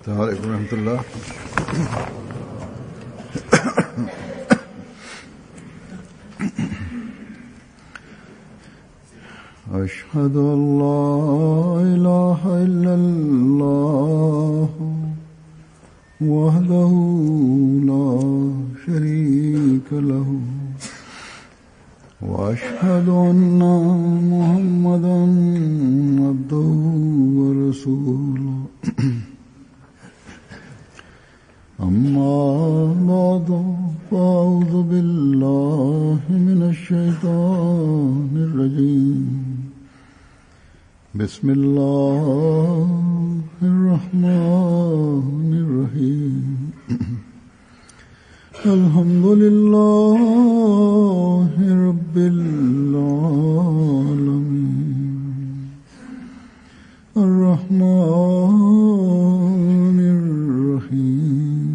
السلام عليكم ورحمة الله. أشهد أن لا إله إلا الله وحده لا شريك له وأشهد أن محمدا عبده ورسوله أما بعد فأعوذ بالله من الشيطان الرجيم بسم الله الرحمن الرحيم الحمد لله رب العالمين الرحمن الرحيم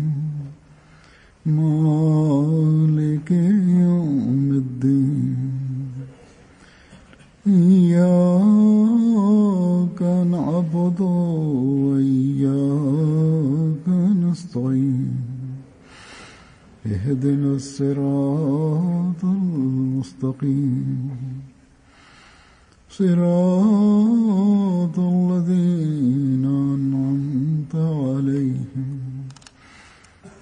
مالك يوم الدين إياك نعبد وإياك نستعين اهدنا الصراط المستقيم صراط الذين أنعمت عليهم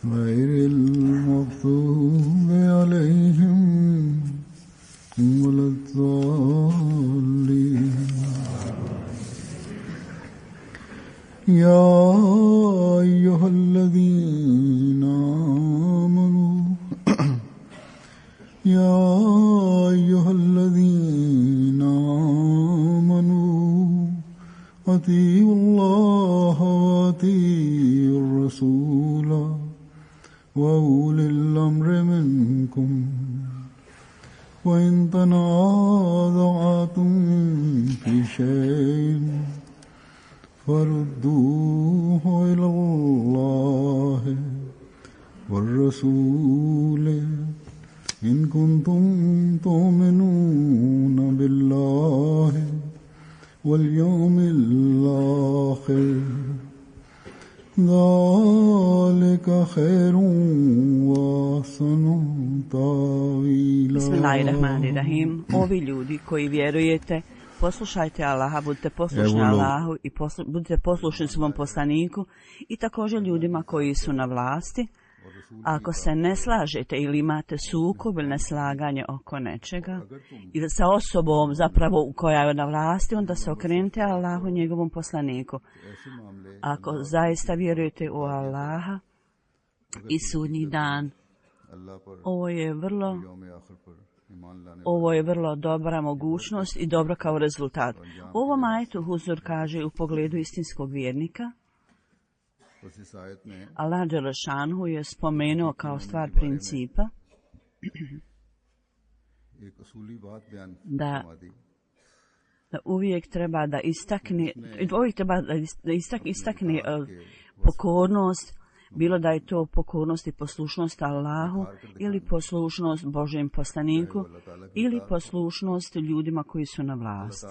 غير المغضوب عليهم ولا الضالين. يا أيها الذين آمنوا يا أيها الذين آمنوا أطيعوا الله وأطيعوا الرسول وأولي الأمر منكم وإن تنازعتم في شيء فردوه إلى الله والرسول إن كنتم تؤمنون بالله واليوم الآخر ذلك خير وأحسن تأويلا. Bismillahirrahmanirrahim. Ovi ljudi koji vjerujete, poslušajte Allaha, budite poslušni Allahu i budite poslušni svom poslaniku i također ljudima koji su na vlasti. Ako se ne slažete ili imate sukob ili neslaganje oko nečega ili sa osobom zapravo koja je na vlasti, onda se okrenite Allahu i njegovom poslaniku. Ako zaista vjerujete u Allaha i sudnji dan, ovo je vrlo dobra mogućnost i dobro kao rezultat. U ovom ajetu Huzur kaže u pogledu istinskog vjernika, Allah Đelešanhu je spomenuo kao stvar principa da uvijek treba da istakne pokornost, bilo da je to pokornost i poslušnost Allahu ili poslušnost Božjem poslaniku ili poslušnost ljudima koji su na vlasti.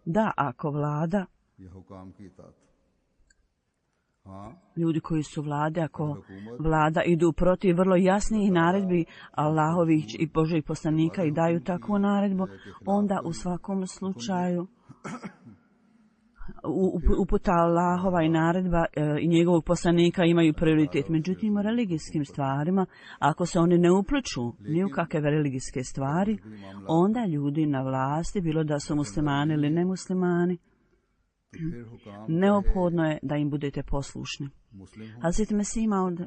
Da, ako vlada, ljudi koji su vlade, ako vlada idu protiv vrlo jasnih naredbi Allahovih i Božjih poslanika i daju takvu naredbu, onda u svakom slučaju uputa Allahova i naredba i njegovog poslanika imaju prioritet. Međutim, u religijskim stvarima, ako se oni ne upliču ni u kakve religijske stvari, onda ljudi na vlasti, bilo da su muslimani ili nemuslimani, neophodno je da im budete poslušni. Hazret Mesih Maud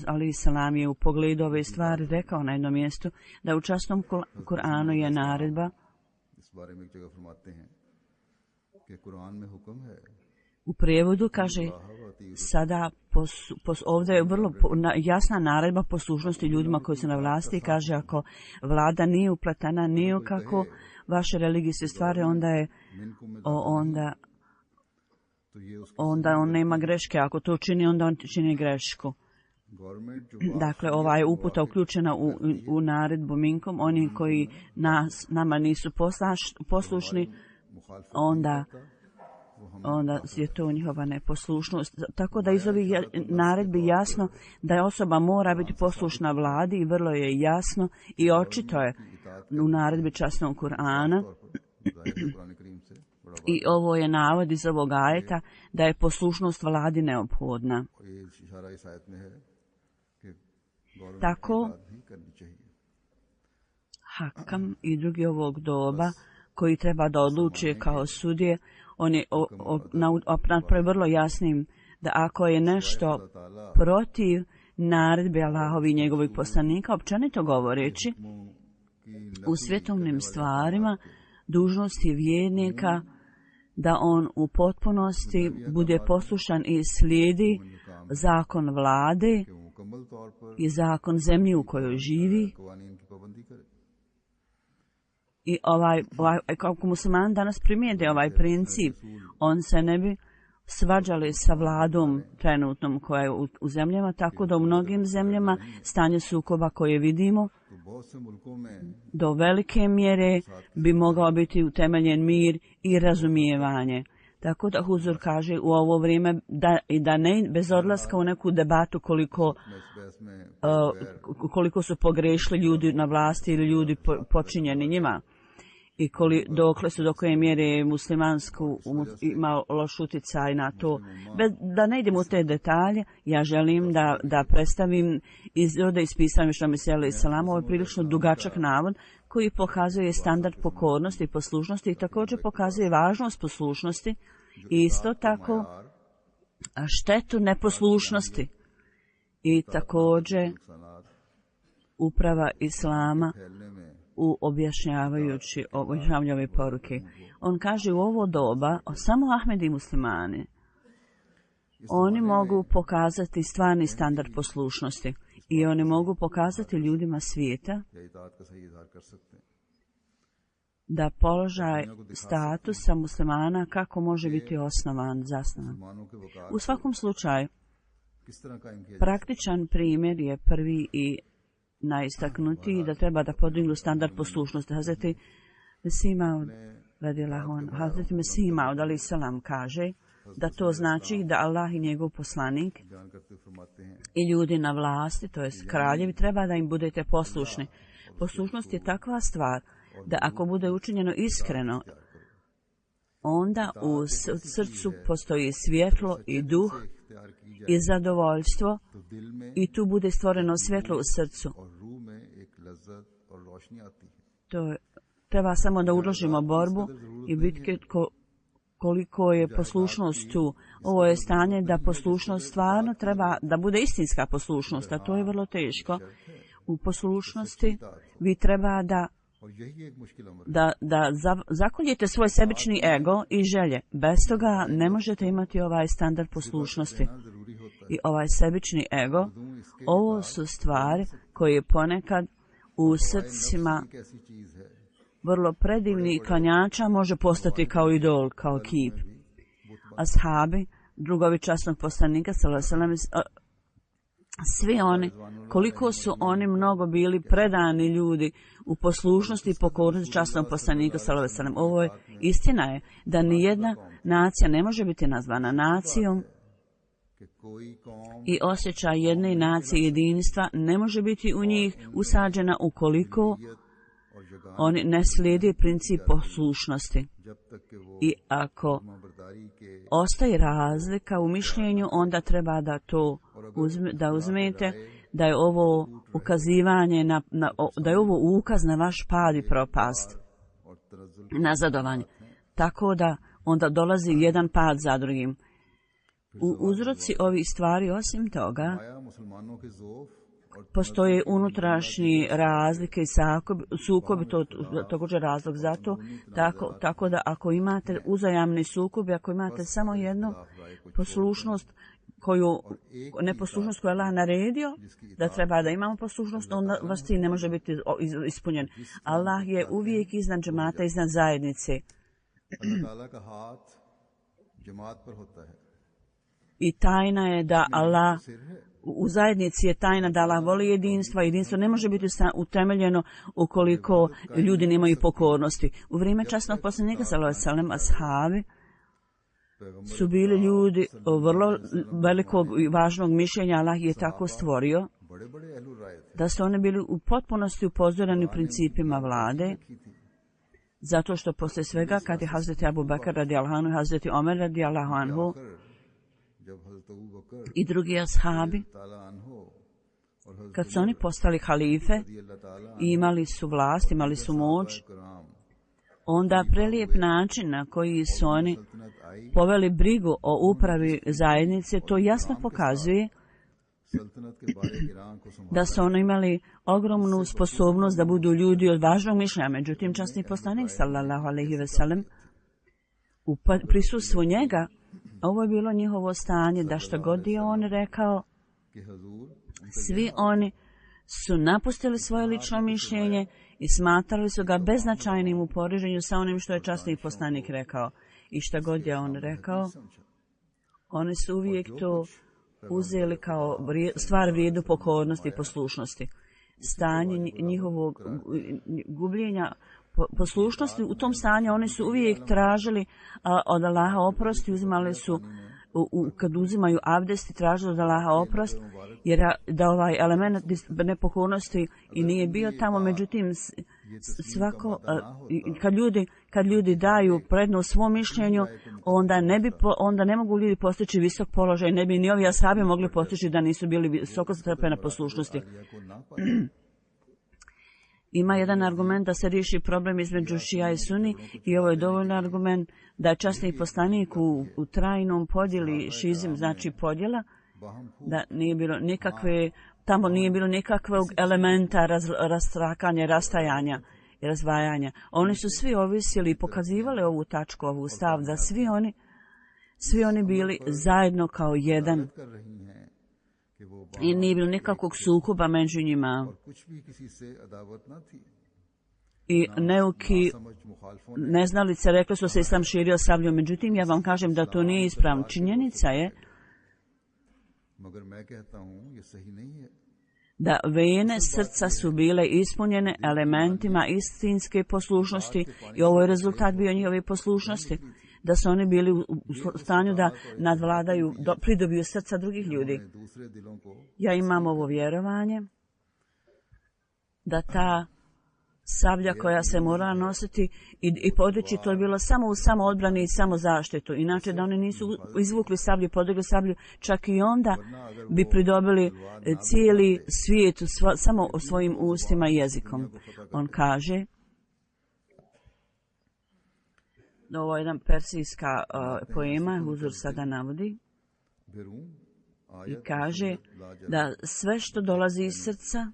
alejhi selam je u pogledu ove stvari rekao na jednom mjestu da u časnom Kur'anu je naredba. U prijevodu kaže sada ovdje je vrlo jasna naredba poslušnosti ljudima koji su na vlasti i kaže ako vlada nije upletena ni u kako vaše religijske stvari, onda on nema greške. Ako to čini, onda on čini grešku. Dakle, ova je uputa uključena u naredbu minkom. Oni koji nama nisu poslušni, onda onda je to njihova neposlušnost. Tako da iz ovih naredbi jasno da osoba mora biti poslušna vladi i vrlo je jasno i očito je u naredbi časnog Kur'ana. I ovo je navod iz ovog ajeta da je poslušnost vladi neophodna. Tako Hakam i drugi ovog doba koji treba da odlučuje kao sudije, on je napravi vrlo jasnim da ako je nešto protiv naredbe Allahovi i njegovih poslanika, općenito govoreći, u svjetovnim stvarima dužnost je vjernika da on u potpunosti bude poslušan i slijedi zakon vlade i zakon zemlje u kojoj živi. I kako muslimani danas primijede ovaj princip, on se ne bi svađali sa vladom trenutnom koja je u zemljama, tako da u mnogim zemljama stanje sukoba koje vidimo do velike mjere bi mogao biti utemeljen mir i razumijevanje. Tako da Huzur kaže u ovo vrijeme da ne bez odlaska u neku debatu koliko su pogrešili ljudi na vlasti ili ljudi počinjeni njima i do koje mjere muslimansku ima loš utjecaj na to. Da ne idemo u te detalje, ja želim da predstavim ovdje ispisam što Mesija alejhi selam, ovo je prilično dugačak navod koji pokazuje standard pokornosti i poslušnosti i također pokazuje važnost poslušnosti i isto tako štetu neposlušnosti i također uprava Islama u objašnjavajući ove poruke. On kaže u ovo doba samo Ahmedi i muslimani oni mogu pokazati stvarni standard poslušnosti i oni mogu pokazati ljudima svijeta da položaj statusa muslimana kako može biti zasnovan. U svakom slučaju, praktičan primjer je prvi i najistaknutiji da treba da podignu standard poslušnosti. Hazreti Mesih Maud alejhi selam kaže da to znači da Allah i njegov poslanik i ljudi na vlasti, to jest kraljevi, treba da im budete poslušni. Poslušnost je takva stvar da ako bude učinjeno iskreno, onda u srcu postoji svjetlo i duh i zadovoljstvo i tu bude stvoreno svjetlo u srcu. Treba samo da uložimo borbu i bitke koliko je poslušnost tu. Ovo je stanje da poslušnost stvarno treba da bude istinska poslušnost, a to je vrlo teško. U poslušnosti vi treba da zakoljete svoj sebični ego i želje. Bez toga ne možete imati ovaj standard poslušnosti. I ovaj sebični ego, ovo su stvari koje ponekad u srcima vrlo predivni klanjača može postati kao idol, kao kip. Ashabi, drugovi časnog poslanika, svi oni, koliko su oni mnogo bili predani ljudi u poslušnosti i pokornosti časnog poslanika, ovo je istina je da nijedna nacija ne može biti nazvana nacijom i osjećaj jedne nacije jedinstva ne može biti u njih usađena ukoliko oni ne slijede princip poslušnosti. I ako ostaje razlika u mišljenju, onda treba da uzmete da je ovo ukazivanje da je ovo ukaz na vaš pad i propast, nazadovanje. Tako da onda dolazi jedan pad za drugim. U uzroci ovih stvari, osim toga, postoje unutrašnji razlike i sukobi, to također razlog za to, tako da ako imate uzajamni sukob, ako imate samo jednu poslušnost, neposlušnost koju je Allah naredio, da treba da imamo poslušnost, onda vaš cilj ne može biti ispunjen. Allah je uvijek iznad džemata, iznad zajednice. I tajna je da Allah, u zajednici je tajna da Allah voli jedinstvo. Jedinstvo ne može biti utemeljeno ukoliko ljudi nemaju pokornosti. U vrijeme časnog poslanika, sallallahu alejhi ve sellem, ashabi su bili ljudi vrlo velikog i važnog mišljenja. Allah je tako stvorio da su oni bili u potpunosti upozoreni principima vlade, zato što poslije svega kad je Hazreti Abu Bakr radijallahu anhu, Hazreti Omer radijallahu anhu i drugi ashabi, kad su oni postali halife i imali su vlast, imali su moć, onda prelijep način na koji su oni poveli brigu o upravi zajednice, to jasno pokazuje da su oni imali ogromnu sposobnost da budu ljudi od važnog mišljenja. Međutim, časni poslanik sallallahu alejhi ve sellem u prisustvu njega, ovo je bilo njihovo stanje, da što god je on rekao, svi oni su napustili svoje lično mišljenje i smatrali su ga beznačajnim u poređenju sa onim što je časni poslanik rekao. I što god je on rekao, oni su uvijek to uzeli kao stvar vrijednu pokornosti i poslušnosti. Stanje njihovog gubljenja poslušnosti, u tom stanju oni su uvijek tražili od Allaha oprost i uzimali su, kad uzimaju abdest i tražili od Allaha oprost, jer da ovaj element nepokornosti i nije bio tamo. Međutim, svako, kad ljudi daju prednost svom mišljenju, onda ne mogu ljudi postići visok položaj, ne bi ni ovi ashabi mogli postići da nisu bili visoko stepena poslušnosti. Ima jedan argument da se riješi problem između šija i suni i ovo je dovoljno argument da je časni poslanik u trajnom podjeli šizim, znači podjela, da nije bilo nikakve, tamo nije bilo nikakvog elementa rastrakanja, rastajanja i razdvajanja. Oni su svi ovisili i pokazivali ovu tačku, ovu stav, da svi oni bili zajedno kao jedan. I nije bilo nikakvog sukoba među njima. I neuki neznalice rekli su se islam širio sabljom. Međutim, ja vam kažem da to nije ispravno. Činjenica je da vene srca su bile ispunjene elementima istinske poslušnosti i ovo je rezultat bio njihove poslušnosti. Da su oni bili u stanju da nadvladaju, pridobiju srca drugih ljudi. Ja imam ovo vjerovanje da ta sablja koja se mora nositi i podići, to je bilo samo u samoodbrani i samozaštitu. Inače da oni nisu izvukli sablju, podigli sablju, čak i onda bi pridobili cijeli svijet samo o svojim ustima i jezikom. On kaže, ovo je jedan persijska poema, Huzur sada navodi, i kaže da sve što dolazi iz srca,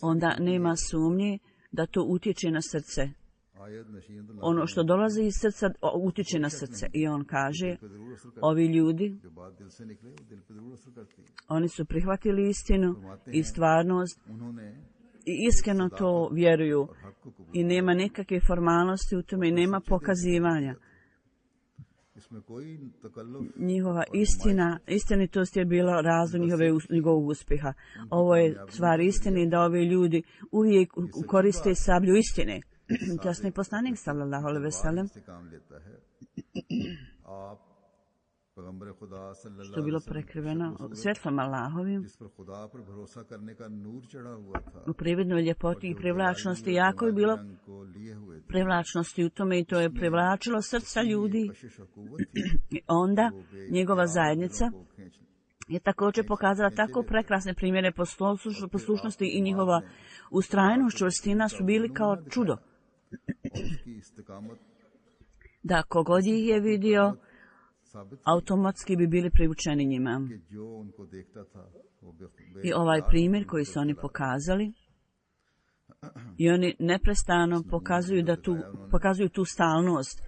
onda nema sumnje da to utječe na srce. Ono što dolazi iz srca utječe na srce. I on kaže, ovi ljudi, oni su prihvatili istinu i stvarnost i iskreno to vjeruju. I nema nikakve formalnosti u tome i nema pokazivanja. Njihova istinitost je bila razlog njegovog uspjeha. Ovo je stvar istine da ovi ljudi uvijek koriste sablju istine. Časni poslanik sallallahu alejhi ve sellem, što je bilo prekriveno svjetlom Allahovim, u prividnoj ljepoti i privlačnosti, jako je bilo privlačnosti u tome i to je privlačilo srca ljudi. I onda njegova zajednica je također pokazala tako prekrasne primjere poslušnosti i njihova ustrajnost, čvrstina su bili kao čudo. Da kogod ih je vidio, automatski bi bili privučeni njima. I ovaj primjer koji su oni pokazali, i oni neprestano pokazuju tu stalnost.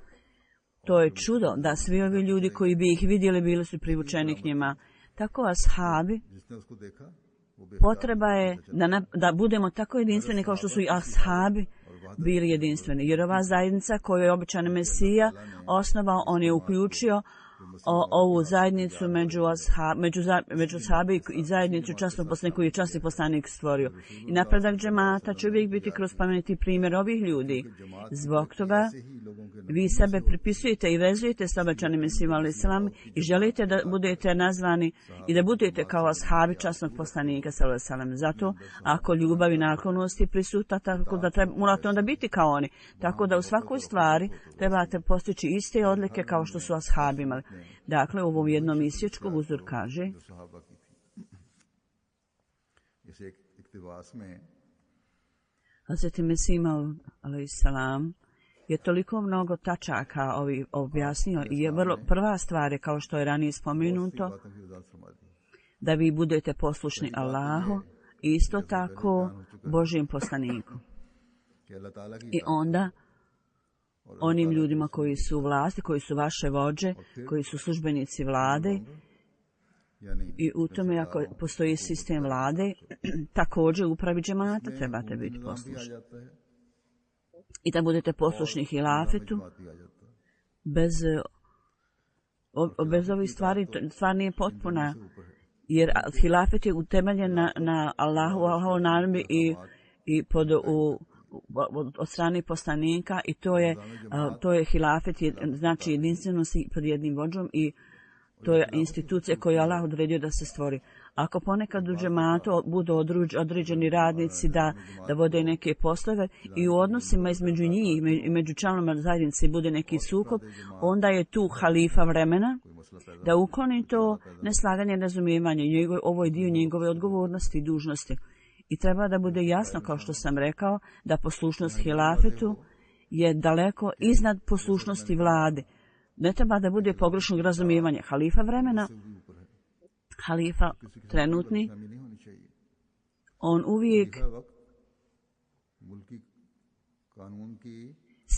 To je čudo da svi ovi ljudi koji bi ih vidjeli bili su privučeni k njima. Tako ashabi, potreba je da budemo tako jedinstveni kao što su i ashabi bili jedinstveni. Jer ova zajednica koju je obećani Mesija osnovao, on je uključio ovu zajednicu među ashabi i zajednicu časnog poslanika koji je časni poslanik stvorio. I napredak džemata će uvijek biti kroz spomenuti primjer ovih ljudi. Zbog toga vi sebe pripisujete i vezujete s obećanim Mesijom alejhi selam i želite da budete nazvani i da budete kao ashabi časnog poslanika alejhi selam. Zato ako ljubav i naklonost je prisutna, tako da morate onda biti kao oni. Tako da u svakoj stvari trebate postići iste odlike kao što su ashabi imali. Dakle, u ovom jednom isječku uzor kaže Hazreti Mesih alejhi selam je toliko mnogo tačaka objasnio i je vrlo prva stvar je, kao što je ranije spomenuto, da vi budete poslušni Allahu i isto tako Božjem poslaniku. I onda onim ljudima koji su u vlasti, koji su vaše vođe, koji su službenici vlade, i u tome ako postoji sistem vlade, također upravi džemata trebate biti poslušni. I da budete poslušni hilafetu, bez ovih stvari, stvar nije potpuna, jer hilafet je utemeljen na Allahu naredbi i od strane poslanika, i to je hilafet, znači jedinstvenost pod jednim vođom, i to je institucija koju je Allah odredio da se stvori. Ako ponekad u džematu budu određeni radnici da vode neke poslove i u odnosima između njih i među članovima zajednice bude neki sukob, onda je tu halifa vremena da ukloni to neslaganje, razumijevanje. Ovo je dio njegove odgovornosti i dužnosti. I treba da bude jasno, kao što sam rekao, da poslušnost hilafetu je daleko iznad poslušnosti vlade. Ne treba da bude pogrešnog razumijevanja. Halifa vremena, halifa trenutni, on uvijek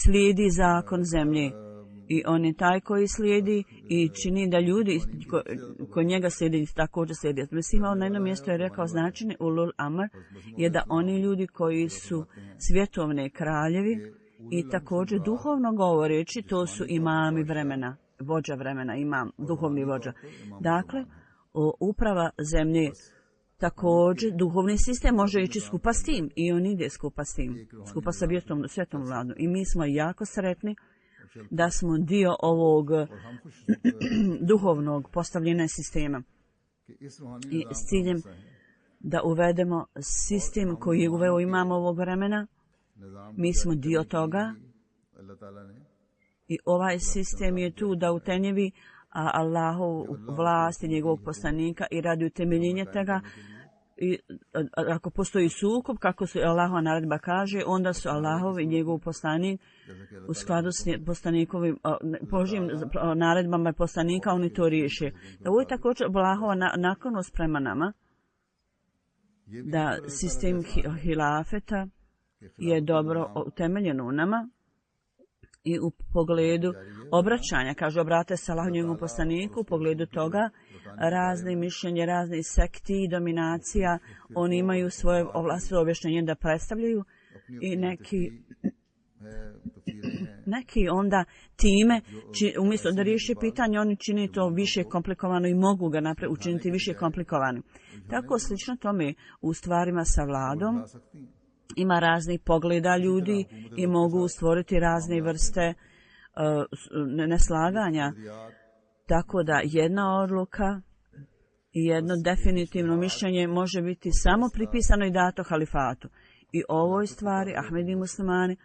slijedi zakon zemlje. I on je taj koji slijedi i čini da ljudi koji njega slijedi također slijedi. Mislim, na jednom mjestu je rekao značenje ulul amr je da oni ljudi koji su svjetovne kraljevi i također duhovno govoreći, to su imami vremena, vođa vremena, imam, duhovni vođa. Dakle, uprava zemlje, također duhovni sistem može ići skupa s tim i on ide skupa s tim, skupa sa svjetom vladom. I mi smo jako sretni da smo dio ovog duhovnog postavljena sistema. I s ciljem da uvedemo sistem koji je uveo imam ovog vremena, mi smo dio toga i ovaj sistem je tu da utenjevi Allahov vlast i njegovog poslanika i radi utemeljenja toga. I ako postoji sukob, kako se Allahova naredba kaže, onda su Allahov i njegov poslanik u skladu s poslanikovim Božjim naredbama poslanika, oni to riješe. Ovo je također Allahova naklonost prema nama, da sistem hilafeta je dobro utemeljen u nama i u pogledu obraćanja, kaže obrate se Allahu njegovom poslaniku, u pogledu toga razne mišljenje, razne sekti i dominacija, oni imaju svoje vlastno objašnjenje da predstavljaju i neki onda time, umjesto da riješi pitanje, oni čini to više komplikovano i mogu ga učiniti više komplikovanim. Tako slično tome u stvarima sa vladom ima raznih pogleda ljudi i mogu stvoriti razne vrste neslaganja. Tako da jedna odluka i jedno definitivno mišljenje može biti samo pripisano i dato halifatu. I ovoj stvari, Ahmedi muslimani,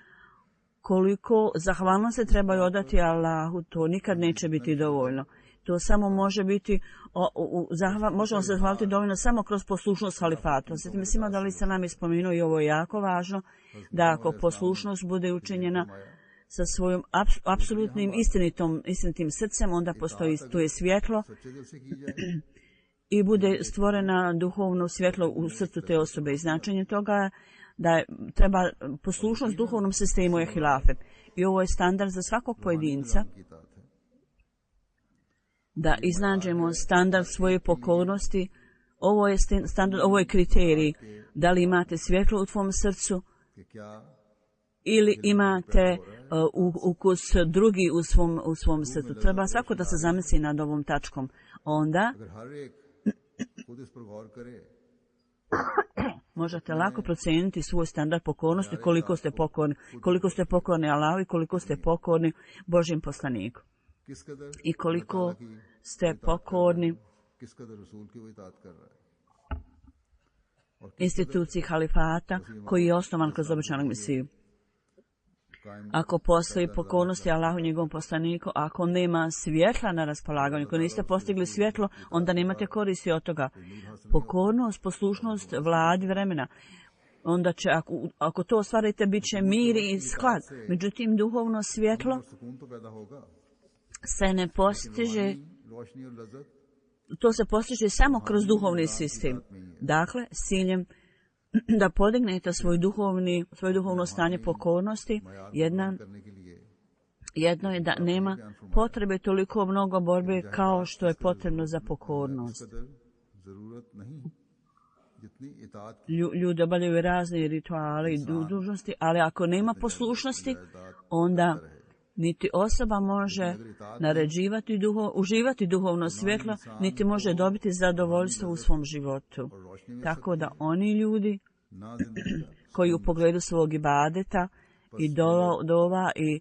koliko zahvalno se trebaju odati Allahu, to nikad neće biti dovoljno. To samo može biti, možemo se zahvaliti dovoljno samo kroz poslušnost halifatu. Sada mislimo da li se nam je spomenuo i ovo je jako važno, da ako poslušnost bude učinjena sa svojim apsolutnim istinitim srcem, onda postoji tu je svjetlo i bude stvorena duhovno svjetlo u srcu te osobe. I značenje toga da treba poslušnost duhovnom sistemu je hilafet. I ovo je standard za svakog pojedinca, da iznađemo standard svoje pokornosti. Ovo je standard, ovo je kriterij. Da li imate svjetlo u tvom srcu ili imate ukus drugi u svom srcu. Treba svako da se zamisli nad ovom tačkom. Onda možete lako procijeniti svoj standard pokornosti, koliko ste pokorni Allahu i koliko ste pokorni Božjem poslaniku. I koliko ste pokorni instituciji halifata koji je osnovan kroz obećanog Mesiju. Ako postoji pokornosti Allahu i njegovom poslaniku, ako nema svjetla na raspolaganju, ako niste postigli svjetlo, onda nemate koristi od toga. Pokornost, poslušnost vladi vremena. Onda će, ako to ostvarite, bit će mir i sklad. Međutim, duhovno svjetlo se ne postiže, to se postiže samo kroz duhovni sistem. Dakle, s ciljem da podignete svoje duhovno stanje pokornosti, jedno je da nema potrebe toliko mnogo borbe kao što je potrebno za pokornost. Ljudi obavljaju razne rituale i dužnosti, ali ako nema poslušnosti, onda niti osoba može naređivati uživati duhovno svjetlo, niti može dobiti zadovoljstvo u svom životu. Tako da oni ljudi koji u pogledu svog ibadeta i dova i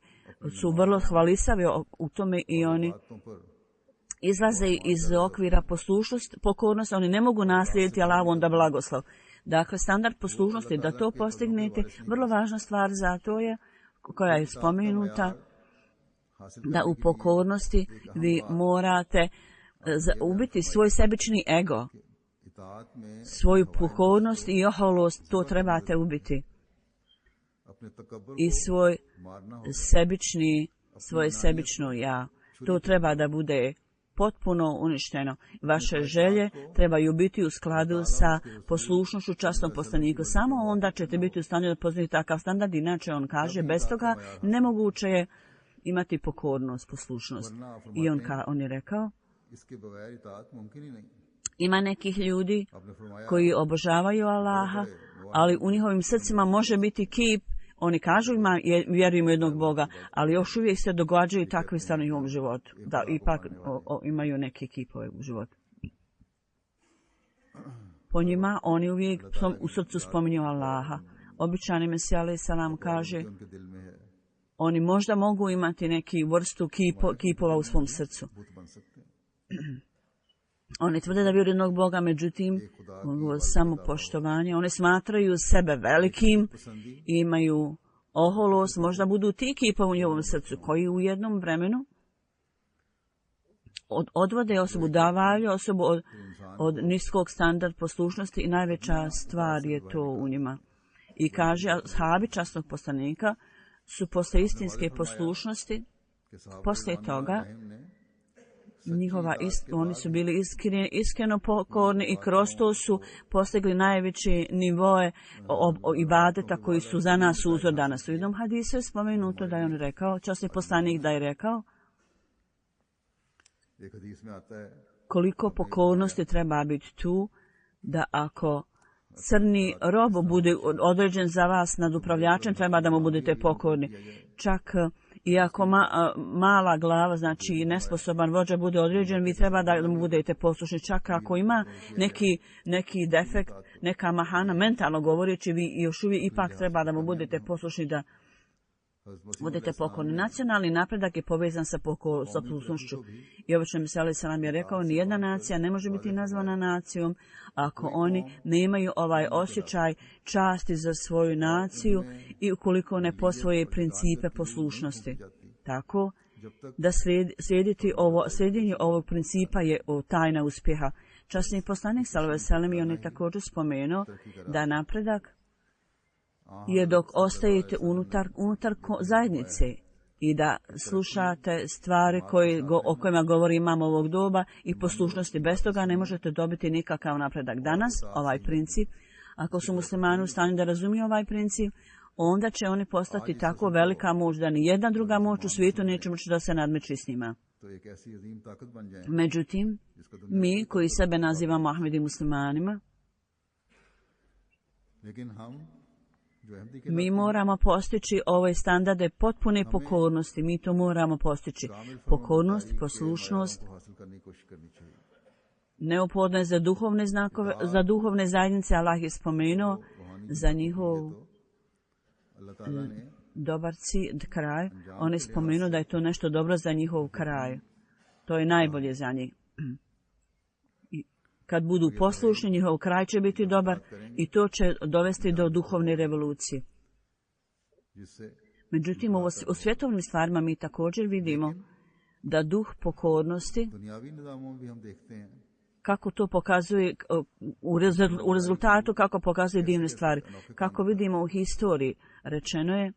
su vrlo hvalisavi u tome i oni izlaze iz okvira pokornosti, oni ne mogu naslijediti Allahu onda blagoslov. Dakle, standard poslušnosti, da to postignete, vrlo važna stvar za to je, koja je spomenuta, da u pokornosti vi morate ubiti svoj sebični ego, svoju pokornost i oholost, to trebate ubiti. I svoje sebično ja, to treba da bude potpuno uništeno. Vaše želje trebaju biti u skladu sa poslušnošću časnom poslaniku. Samo onda ćete biti u stanju da poznate takav standard, inače on kaže, bez toga nemoguće je imati pokornost, poslušnost. I on je rekao, ima nekih ljudi koji obožavaju Allaha, ali u njihovim srcima može biti kip. Oni kažu vjerujem u jednog Boga, ali još uvijek se događaju takve stvari u njihovom životu. Da, ipak imaju neke kipove u životu. Po njima oni uvijek u srcu spominju Allaha. Običani Mesija alejhi selam kaže, oni možda mogu imati neki vrstu kipova u svom srcu. Oni tvrde da vjeruju jednog Boga, međutim, samo poštovanje. Oni smatraju sebe velikim, imaju oholost, možda budu ti kipovi u njihovom srcu, koji u jednom vremenu odvode osobu, davaju osobu od niskog standarda poslušnosti i najveća stvar je to u njima. I kaže, ashabi časnog poslanika su posle istinske poslušnosti, poslije toga, oni su bili iskreno pokorni i kroz to su postigli najveće nivoe ibadeta koji su za nas uzor danas. U jednom hadisu je spomenuto da je on rekao, časni poslanik da je rekao, koliko pokornosti treba biti tu, da ako crni rob bude određen za vas nad upravljačem, treba da mu budete pokorni. Čak iako mala glava, znači nesposoban vođa bude određen, vi treba da mu budete poslušni. Čak ako ima neki defekt, neka mahana, mentalno govoreći, vi još uvijek ipak treba da mu budete poslušni, da budete pokorni. Nacionalni napredak je povezan sa poslušnošću. I obično Mesija alejhi selam je rekao, nijedna nacija ne može biti nazvana nacijom ako oni nemaju ovaj osjećaj časti za svoju naciju i ukoliko ne posvoje principe poslušnosti. Tako da slijedjenje ovog principa je tajna uspjeha. Časni poslanik sallallahu alejhi ve sellem je on je također spomenuo da napredak je dok ostajete unutar zajednice i da slušate stvari o kojima govori imam ovog doba i poslušnosti. Bez toga ne možete dobiti nikakav napredak. Danas ovaj princip, ako su muslimani u stanju da razumiju ovaj princip, onda će oni postati tako velika moć da ni jedna druga moć u svijetu neće moći da se nadmeći s njima. Međutim, mi koji sebe nazivamo Ahmedi muslimanima, Mi moramo postići ove standarde potpune pokornosti. Mi to moramo postići. Pokornost, poslušnost, neophodno je za duhovne znakove, za duhovne zajednice. Allah je spomenuo za njihov dobar kraj. On je spomenuo da je to nešto dobro za njihov kraj. To je najbolje za njih. Kad budu poslušni, njihov kraj će biti dobar i to će dovesti do duhovne revolucije. Međutim, u svjetovnim stvarima mi također vidimo da duh pokornosti, kako to pokazuje u rezultatu, kako pokazuje divne stvari. Kako vidimo u historiji, rečeno je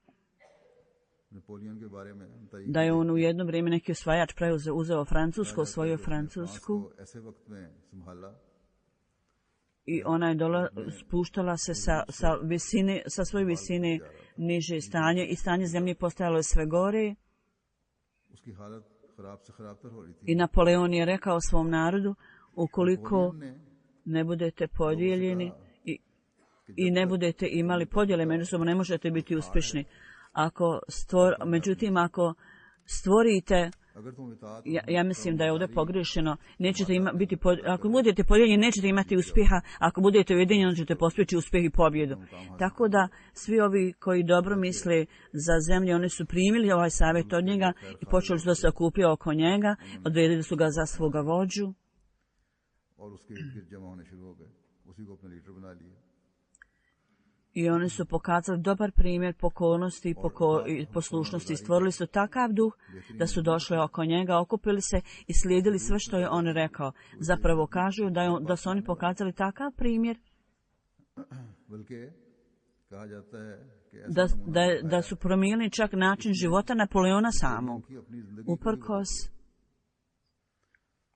da je on u jedno vrijeme neki osvajač uzeo Francusku, osvojio Francusku i ona je spuštala se sa svoje visine niže stanje i stanje zemlje postajalo je sve gore. I Napoleon je rekao svom narodu, ukoliko ne budete podijeljeni i ne budete imali podjele međusobno, ne možete biti uspješni. Međutim, ako stvorite, ja mislim da je ovdje pogrešeno, ako budete podijeljeni, nećete imati uspjeha, ako budete ujedinjeni, onda ćete postići uspjeh i pobjedu. Tako da svi ovi koji dobro misle za zemlju, oni su primili ovaj savjet od njega i počeli su da se okupio oko njega, odredili su ga za svoga vođu. I oni su pokazali dobar primjer pokornosti i poslušnosti. Stvorili su takav duh da su došli oko njega, okupili se i slijedili sve što je on rekao. Zapravo kažu da su oni pokazali takav primjer da su promijenili čak način života Napoleona samog. Uprkos,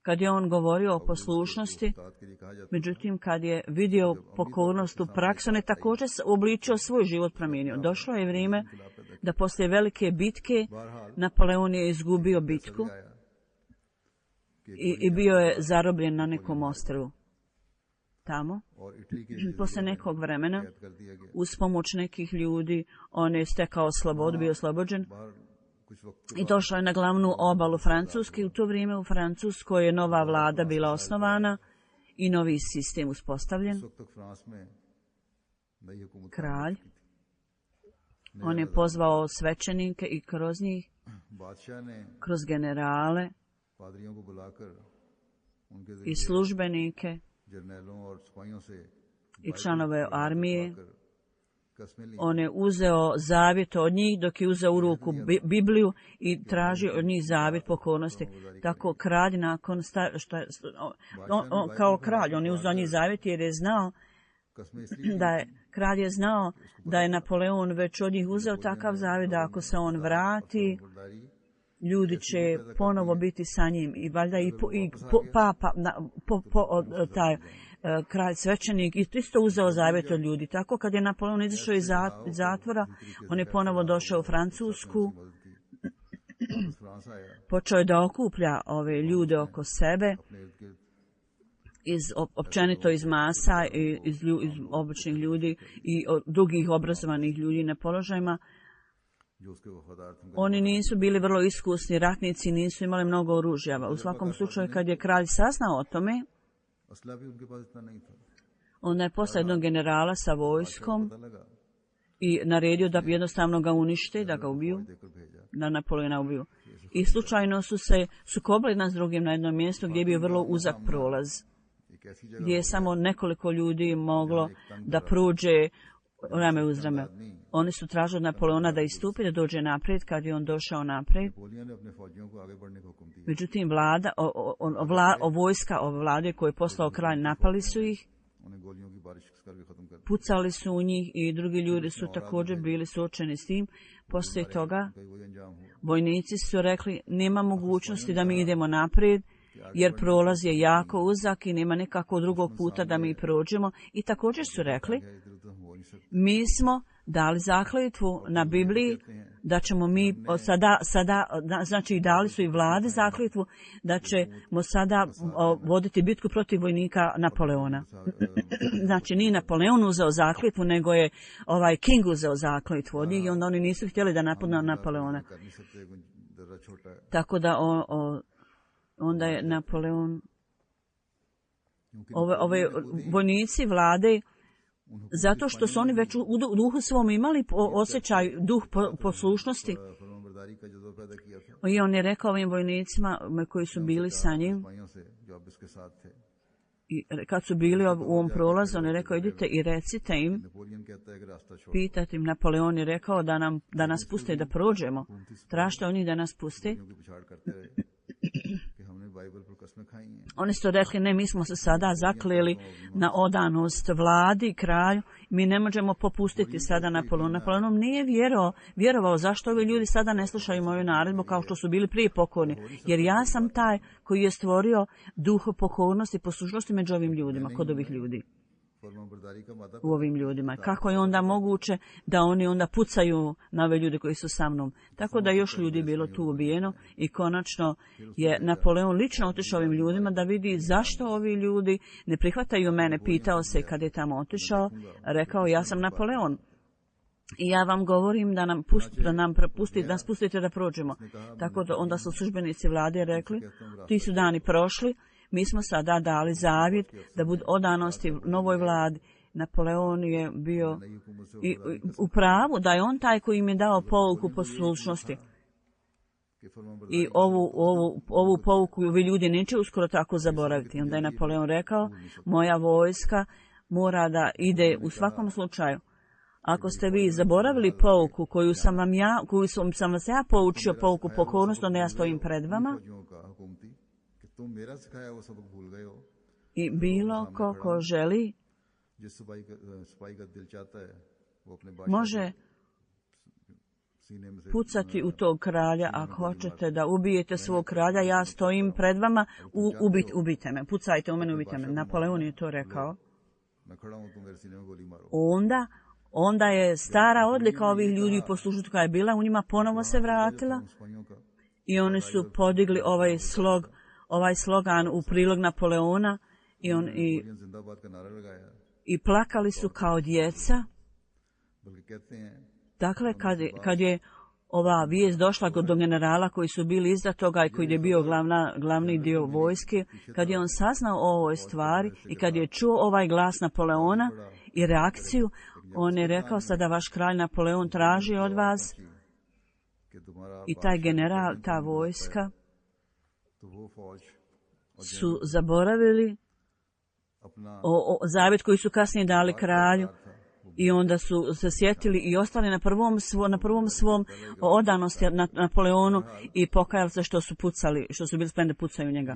kad je on govorio o poslušnosti, međutim kad je vidio pokornost u praksi, on je također obličio svoj život promijenio. Došlo je vrijeme da poslije velike bitke Napoleon je izgubio bitku i bio je zarobljen na nekom ostrvu. Tamo, poslije nekog vremena, uz pomoć nekih ljudi, on je stekao slobodu, bio oslobođen. I došla je na glavnu obalu Francuske. U to vrijeme u Francuskoj je nova vlada bila osnovana i novi sistem uspostavljen. Kralj, on je pozvao svećenike i kroz njih, kroz generale i službenike i članove armije. On je uzeo zavjet od njih dok je uzeo u ruku Bibliju i tražio od njih zavjet pokornosti. Tako kralj nakon kao kralj, on je uzeo njih zavjet jer je znao kralj je znao da je Napoleon već od njih uzeo takav zavjet da ako se on vrati, ljudi će ponovo biti sa njim i valjda taj kralj svećenik i isto uzeo zavjet od ljudi. Tako kad je Napoleon izašao iz zatvora, on je ponovo došao u Francusku, počeo je da okuplja ove ljude oko sebe, općenito iz masa, iz običnih ljudi i drugih obrazovanih ljudi na položajima. Oni nisu bili vrlo iskusni ratnici, nisu imali mnogo oružja. U svakom slučaju, kad je kralj saznao o tome, onda je poslao jednog generala sa vojskom i naredio da jednostavno ga unište, da ga ubiju, da Napoleona ubiju. I slučajno su se sukobili nas s drugim na jednom mjestu gdje je bio vrlo uzak prolaz, gdje je samo nekoliko ljudi moglo da prođe rame uz rame. Oni su tražili od Napoleona da istupi, da dođe naprijed. Kad je on došao naprijed, međutim vojska ove vlade koje je poslao kralj, napali su ih, pucali su u njih i drugi ljudi su također bili suočeni s tim. Poslije toga vojnici su rekli, nema mogućnosti da mi idemo naprijed, jer prolaz je jako uzak i nema nekakvog drugog puta da mi prođemo. I također su rekli, mi smo dali zakletvu na Bibliji da ćemo mi znači dali su i vlade zakletvu da ćemo sada voditi bitku protiv vojnika Napoleona. Znači nije Napoleon uzeo zakletvu, nego je King uzeo zakletvu od njih i onda oni nisu htjeli da napadnu Napoleona. Tako da onda je Napoleon, ove vojnici vlade, zato što su oni već u duhu svom imali osjećaj duh poslušnosti. I on je rekao ovim vojnicima koji su bili sa njim, i kad su bili u ovom prolazu, on je rekao idite i recite im, pitajte im. Napoleon je rekao da nas puste da prođemo. Tražite oni da nas puste. Oni su rekli, ne, mi smo se sada zakleli na odanost vladi, kralju, mi ne možemo popustiti sada Napoleonu. Napoleonom nije vjerovao zašto ovi ljudi sada ne slušaju moju naredbu kao što su bili prije pokorni. Jer ja sam taj koji je stvorio duh pokornosti i poslušnosti među ovim ljudima, kod ovih ljudi. U ovim ljudima. Kako je onda moguće da oni onda pucaju na ove ljude koji su sa mnom? Tako da još ljudi bilo tu ubijeno i konačno je Napoleon lično otišao ovim ljudima da vidi zašto ovi ljudi ne prihvataju mene. Pitao se kad je tamo otišao, rekao ja sam Napoleon. I ja vam govorim da nas pustite da prođemo. Tako da onda su službenici vlade rekli, ti su dani prošli, mi smo sada dali zavjet da budu odanosti novoj vladi. Napoleon je bio u pravu da je on taj koji im je dao pouku poslušnosti. I ovu pouku vi ljudi neće uskoro tako zaboraviti. Onda je Napoleon rekao, moja vojska mora da ide u svakom slučaju. Ako ste vi zaboravili pouku koju sam vas ja poučio, pouku pokornosti, onda ja stojim pred vama. I bilo ko želi može pucati u tog kralja. Ako hoćete da ubijete svog kralja, ja stojim pred vama, ubijte me, pucajte u mene, ubijte me. Napoleon je to rekao. Onda je stara odlika ovih ljudi poslušnosti koja je bila u njima ponovo se vratila i oni su podigli ovaj slogan u prilog Napoleona i plakali su kao djeca. Dakle, kad je ova vijest došla do generala koji su bili iza toga i koji je bio glavni dio vojske, kad je on saznao o ovoj stvari i kad je čuo ovaj glas Napoleona i reakciju, on je rekao sada vaš kralj Napoleon traži od vas i taj general, ta vojska su zaboravili zavjet koji su kasnije dali kralju i onda su se sjetili i ostali na prvom svom odanosti Napoleonu i pokajali se što su bili spremni da pucaju njega.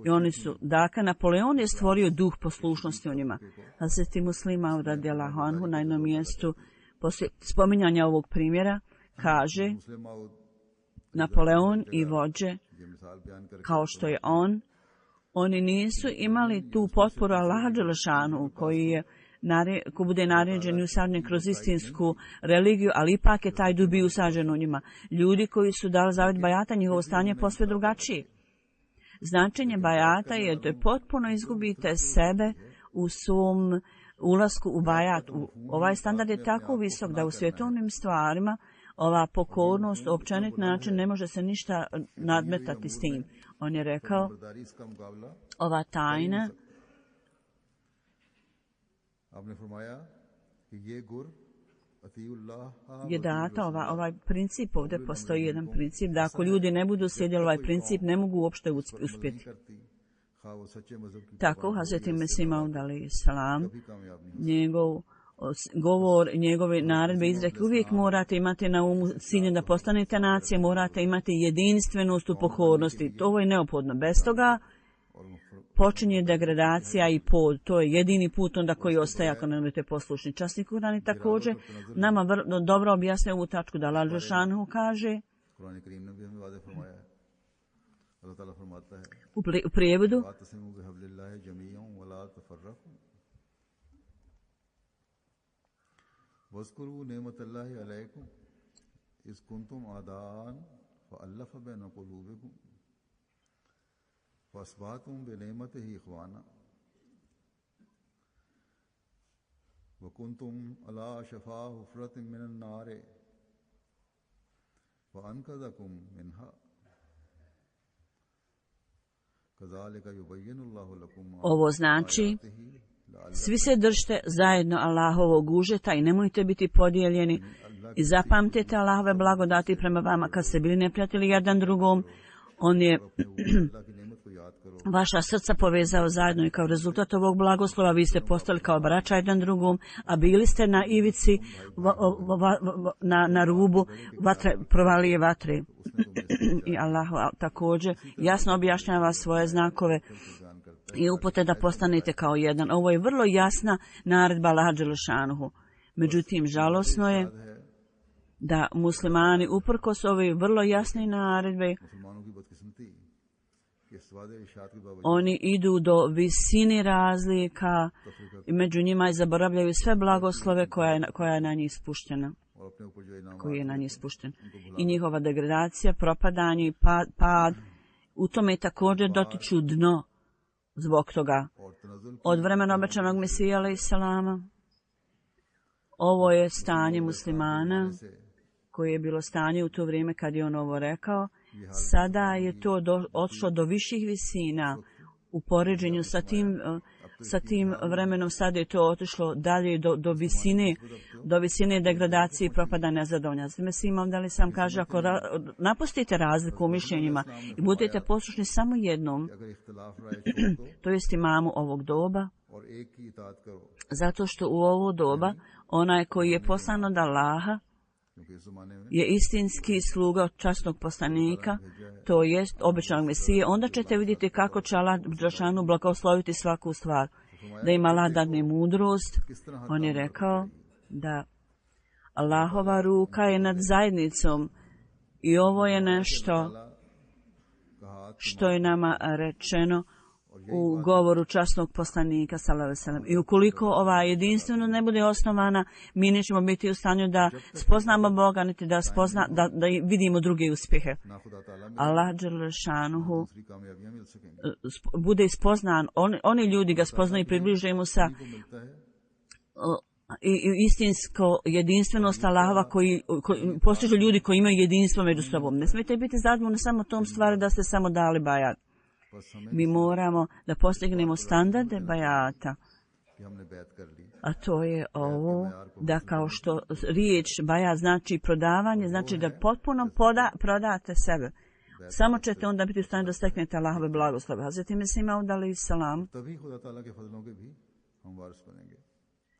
I oni su, dakle, Napoleon je stvorio duh poslušnosti u njima. Hazreti Muslima radijallahu anhu na jednom mjestu poslije spominjanja ovog primjera kaže Napoleon i vođe kao što je oni nisu imali tu potporu Allaha dželešanu koji bude naređen i usađen kroz istinsku religiju, ali ipak je taj duh bio usađen u njima. Ljudi koji su dali zavjet bajata, njihovo stanje je posve drugačije. Značenje bajata je da potpuno izgubite sebe u svom ulasku u bajat. Ovaj standard je tako visok da u svjetovnim stvarima ova pokornost, općenit način, ne može se ništa nadmetati s tim. On je rekao, ova tajna je data, ovaj princip, ovdje postoji jedan princip, da ako ljudi ne budu slijedili ovaj princip, ne mogu uopšte uspjeti. Tako, Hazreti Mesih Maud alejhi selam, njegov govor, njegove naredbe, izreke, uvijek morate imati na umu cilj da postanete nacije, morate imati jedinstvenost u pokornosti. Ovo je neophodno. Bez toga počinje degradacija i pod. To je jedini put onda koji ostaje ako ne budete poslušni. Časni Kur'an i također nama dobro objasne ovu tačku da Allah dželešanu kaže u prijevodu वज़्कुरू नेमतल्लाहि अलैकुम इज़ कुंतुम आदान फ़अल्लफ़ बैन क़ुलूबिकुम फ़अस्बहतुम बिनेमतिही इख़वाना व कुंतुम अला शफ़ा हुफ़रतिन मिनन नार फ़अनक़ज़कुम मिनहा कज़ालिका युबय्यिनुल्लाहु लकुम Ovo znači, svi se držite zajedno Allahovog užeta i nemojte biti podijeljeni i zapamtite Allahove blagodati prema vama kad ste bili neprijatelji jedan drugom. On je vaša srca povezao zajedno i kao rezultat ovog blagoslova vi ste postali kao braća jedan drugom, a bili ste na ivici, na rubu vatre, provalije vatre. I Allah također jasno objašnjava svoje znakove i upute da postanete kao jedan. Ovo je vrlo jasna naredba Allaha dželešanuhu. Međutim, žalosno je da muslimani uprkos ove vrlo jasne naredbe oni idu do visine razlika i među njima i zaboravljaju sve blagoslove koja je na njih spuštena. Koji je na njih spušten. I njihova degradacija, propadanje i pad u tome također dotiču dno zbog toga. Od vremena obećanog Mesija alejselama ovo je stanje muslimana koje je bilo stanje u to vrijeme kad je on ovo rekao. Sada je to odšlo do viših visina u poređenju sa tim vremenom. Sada je to otišlo dalje do visine degradacije i propadanja zadovoljanja. Mesija da li sam kaže, ako napustite razliku u mišljenjima i budete poslušni samo jednom, to jest imamu ovog doba, zato što u ovo doba onaj koji je poslan od Allaha je istinski sluga časnog poslanika, to jest obećanog Mesije, onda ćete vidjeti kako će Allah dželešanu blagosloviti svaku stvar. Da im Allah dadne mudrost. On je rekao da Allahova ruka je nad zajednicom i ovo je nešto što je nama rečeno u govoru časnog poslanika sallallahu alejhi ve sellem. I ukoliko ova jedinstveno ne bude osnovana, mi nećemo biti u stanju da spoznamo Boga, niti da vidimo druge uspjehe. Allah dželešanuhu bude ispoznan, oni ljudi ga spoznaju i približe mu sa i istinsko jedinstvenost Allahova koji postižu ljudi koji imaju jedinstvo među sobom. Ne smijete biti zadovoljni samo tom stvari da ste samo dali bajat. Mi moramo da postignemo standarde bajata. A to je ovo, da kao što riječ bajat znači prodavanje, znači da potpuno prodate sebe. Samo ćete onda biti u stanju da steknete Allahove blagoslove. Hazreti Mesih Maud alejselam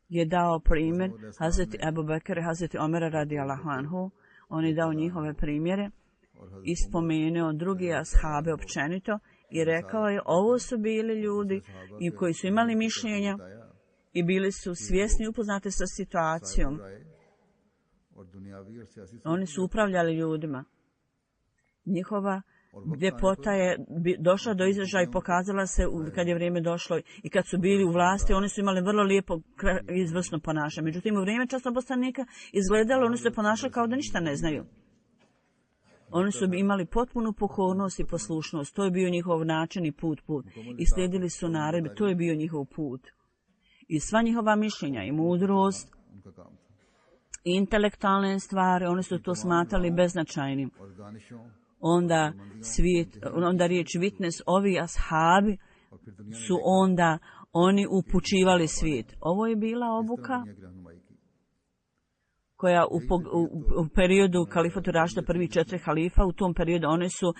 je dao primjer Hazreti Ebu Bekra i Hazreti Omera radijallahu anhu. On je dao njihove primjere i spomenuo drugi ashabe općenito i rekao je, ovo su bili ljudi i koji su imali mišljenja i bili su svjesni i upoznati sa situacijom. Oni su upravljali ljudima. Njihova ljepota je došla do izražaja i pokazala se kad je vrijeme došlo i kad su bili u vlasti, oni su imali vrlo lijepo izvrsno ponašanje. Međutim, u vrijeme časnog poslanika izgledalo, oni su se ponašali kao da ništa ne znaju. Oni su imali potpunu pokornost i poslušnost. To je bio njihov način i put. I slijedili su naredbe. To je bio njihov put. I sva njihova mišljenja i mudrost i intelektualne stvari, oni su to smatrali beznačajnim. Onda riječ witness, ovi ashabi su onda oni upućivali svijet. Ovo je bila obuka koja u periodu kalifatu Rašida, prvi 4 halifa, u tom periodu oni su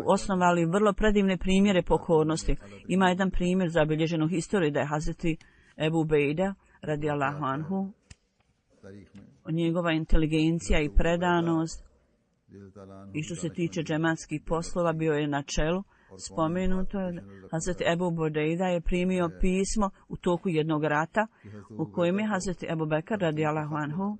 osnovali vrlo predivne primjere pokornosti. Ima jedan primjer zabilježen u historiji da je Hazreti Ebu Ubejda radijallahu anhu, njegova inteligencija i predanost i što se tiče džematskih poslova bio je na čelu. Spomenuto je Hazreti Ebu Ubejda je primio pismo u toku jednog rata u kojem je Hazreti Ebu Bekr radijallahu anhu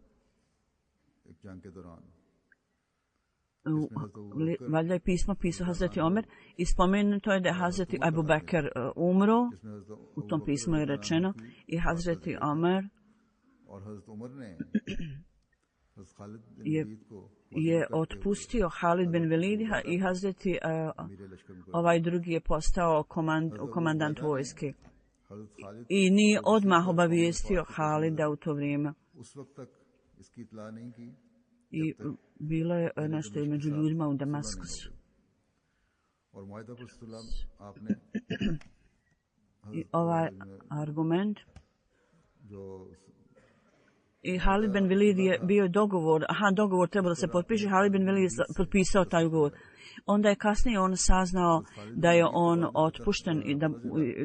valjda je pismo pisao Hazreti Omer i spomenuto je da je Hazreti Ebu Bekr umro, u tom pismu je rečeno, i Hazreti Omer je otpustio Halid bin Velida i Hazreti ovaj drugi je postao komandant vojske. I nije odmah obavijestio Halida u to vrijeme. I bilo je nešto među ljudima u Damaskusu. I ovaj argument i Halid bin Velid je bio dogovor, dogovor trebao da se potpiše, Halid bin Velid je potpisao taj ugovor. Onda je kasnije on saznao da je on otpušten i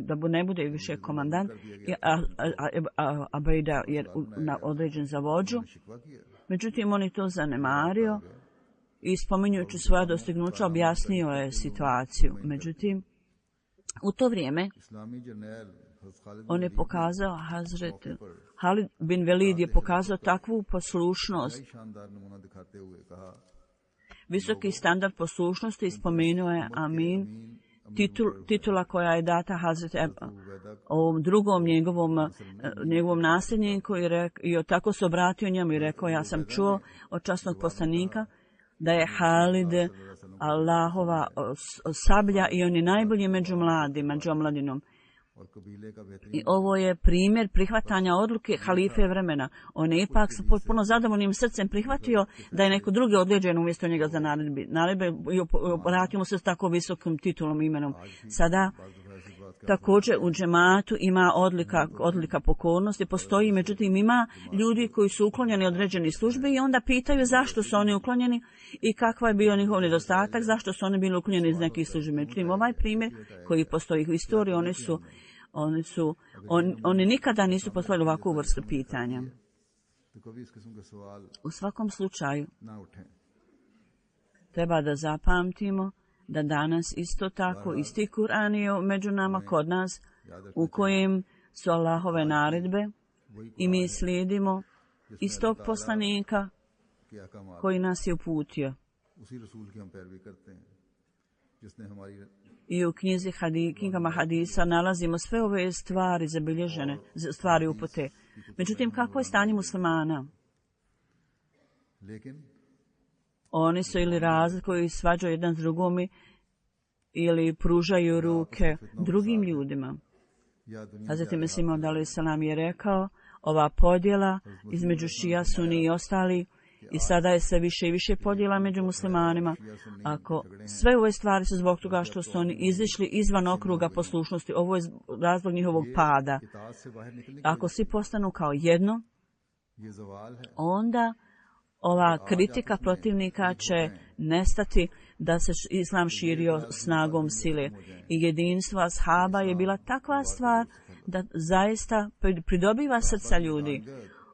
da ne bude više komandant, a Bejda je određen za vođu. Međutim, on je to zanemario i spominjujući svoja dostignuća objasnio je situaciju. Međutim, u to vrijeme on je pokazao, Halid bin Velid je pokazao takvu poslušnost, visoki standard poslušnosti i spomenuo je Amin, titula koja je data Hazreti ovom drugom njegovom nasljedniku i tako se obratio njemu i rekao, ja sam čuo od časnog poslanika da je Halid Allahova sablja i on je najbolji među omladinom. I ovo je primjer prihvatanja odluke halife vremena. On je ipak sa potpuno zadovoljnim srcem prihvatio da je neko drugi određen umjesto njega za naredbe i vratimo se s tako visokim titulom i imenom. Sada također u džematu ima odlika pokornosti, postoji, međutim ima ljudi koji su uklonjeni određeni službi i onda pitaju zašto su oni uklonjeni i kakva je bio njihov nedostatak, zašto su oni bili uklonjeni iz nekih službi. Međutim, ovaj primjer koji postoji u istoriji, oni nikada nisu poslali ovakvu vrstu pitanja. U svakom slučaju, treba da zapamtimo da danas isto tako isti Kur'an je među nama kod nas u kojem su Allahove naredbe i mi slijedimo istog poslanika koji nas je uputio. I u knjigama hadisa nalazimo sve ove stvari zabilježene, stvari upute. Međutim, kako je stanje muslimana? Oni su ili razlikuju i svađaju jedan s drugom ili pružaju ruke drugim ljudima. Hazreti Mesih Maud alejhi selam je rekao, ova podjela između šija, suni i ostali, i sada je sve više i više podjela među muslimanima. Ako sve ove stvari su zbog toga što su oni izišli izvan okruga poslušnosti, ovo je razlog njihovog pada. Ako svi postanu kao jedno, onda ova kritika protivnika će nestati da se islam širio snagom sile. I jedinstvo ashaba je bila takva stvar da zaista pridobiva srca ljudi.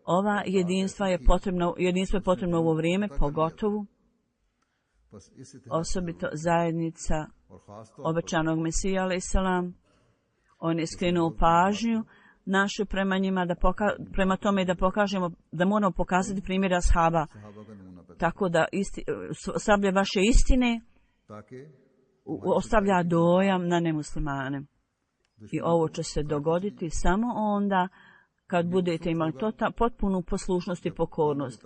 Ova jedinstvo je potrebno u ovo vrijeme, pogotovo osobito zajednica obećanog Mesija alejhi selam. On je skrenuo pažnju našu prema njima, prema tome da pokažemo, da moramo pokazati primjer ashaba, tako da sablja vaše istine ostavlja dojam na nemuslimane. I ovo će se dogoditi samo onda kad budete imali potpunu poslušnost i pokornost.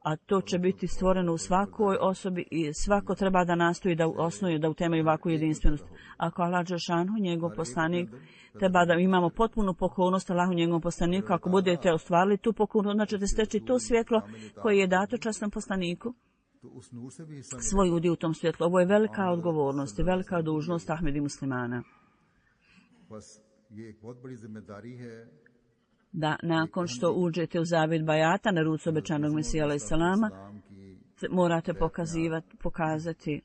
A to će biti stvoreno u svakoj osobi i svako treba da nastoji da osnuje, da utemelji ovakvu jedinstvenost. Ako Allah dželešanu, njegov poslanik, treba da imamo potpunu pokornost Allahu njegovom poslaniku. Ako budete ostvarili tu pokornost, onda ćete steći to svjetlo koje je dato časnom poslaniku, svoj udio u tom svjetlu. Ovo je velika odgovornost i velika dužnost Ahmedi muslimana. Da nakon što uđete u zavjet bajata na ruci obećanog Mesija alejhi selama, morate pokazati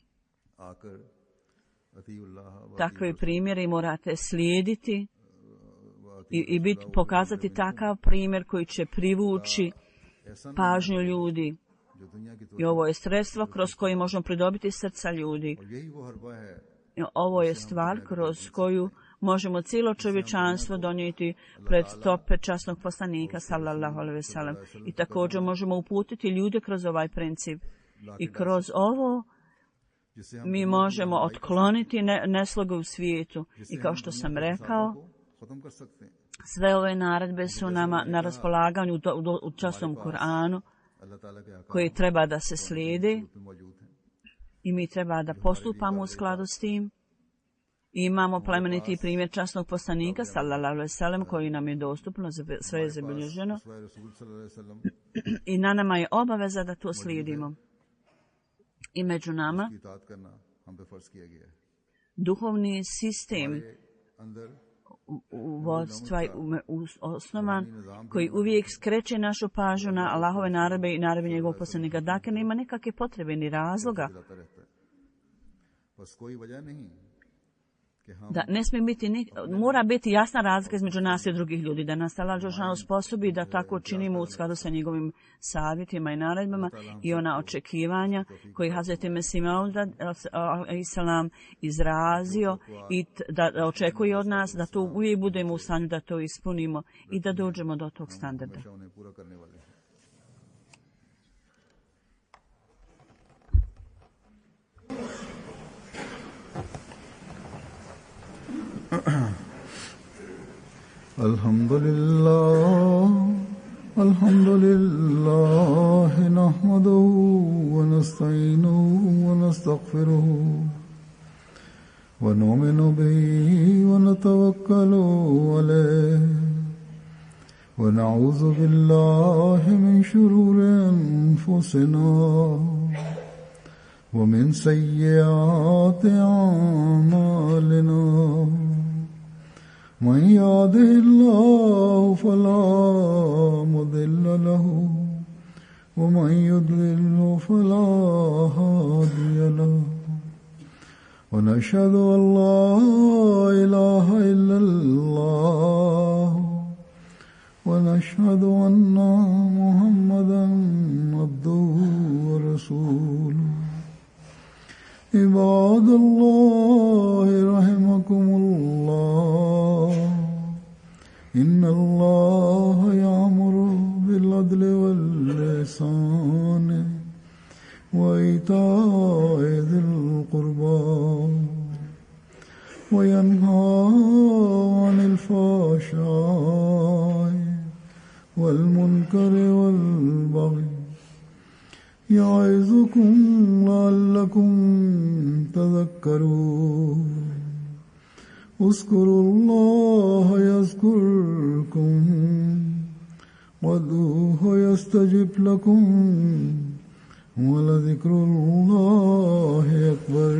takve primjere i morate slijediti i pokazati takav primjer koji će privući pažnju ljudi. I ovo je sredstvo kroz koje možemo pridobiti srca ljudi. I ovo je stvar kroz koju možemo cijelo čovječanstvo donijeti pred stope časnog poslanika sallallahu alejhi ve sellem. I također možemo uputiti ljude kroz ovaj princip. I kroz ovo mi možemo otkloniti neslogu u svijetu. I kao što sam rekao, Sve ove naredbe su nama na raspolaganju u časnom Kur'anu koji treba da se slijedi i mi treba da postupamo u skladu s tim. Imamo plemeniti primjer časnog poslanika sallallahu alejhi ve sellem koji nam je dostupno, sve je zabilježeno i na nama je obaveza da to slijedimo. I među nama duhovni sistem vodstva osnovan koji uvijek skreće našu pažnju na Allahove naredbe i naredbe njegovog poslanika. Dakle, nema nikakve potrebe ni razloga da ne smije biti, mora biti jasna razlika između nas i drugih ljudi, da nas Allah dželešanu sposobi da tako činimo u skladu sa njegovim savjetima i naredbama i ona očekivanja koji Hazreti Mesih Maud a.s. izrazio i da očekuje od nas da to uvijek budemo u stanju da to ispunimo i da dođemo do tog standarda. Alhamdulillah nahmaduhu wa nasta'inuhu wa nastaghfiruhu wa nu'minu bihi wa natawakkalu alayhi wa na'udhu billahi min shururi anfusina wa min sayyiati a'malina. من يهده الله فلا مضل له ومن يضلل فلا هادي له ونشهد أن لا إله إلا الله ونشهد أن محمدا عبده ورسوله. عباد الله رحمكم الله إن الله يأمر بالعدل والإحسان وإيتاء ذي القربى وينهى عن الفحشاء والمنكر والبغي يعظكم لعلكم تذكرون. اذكروا الله يذكركم وادعوه يستجب لكم ولذكر الله أكبر.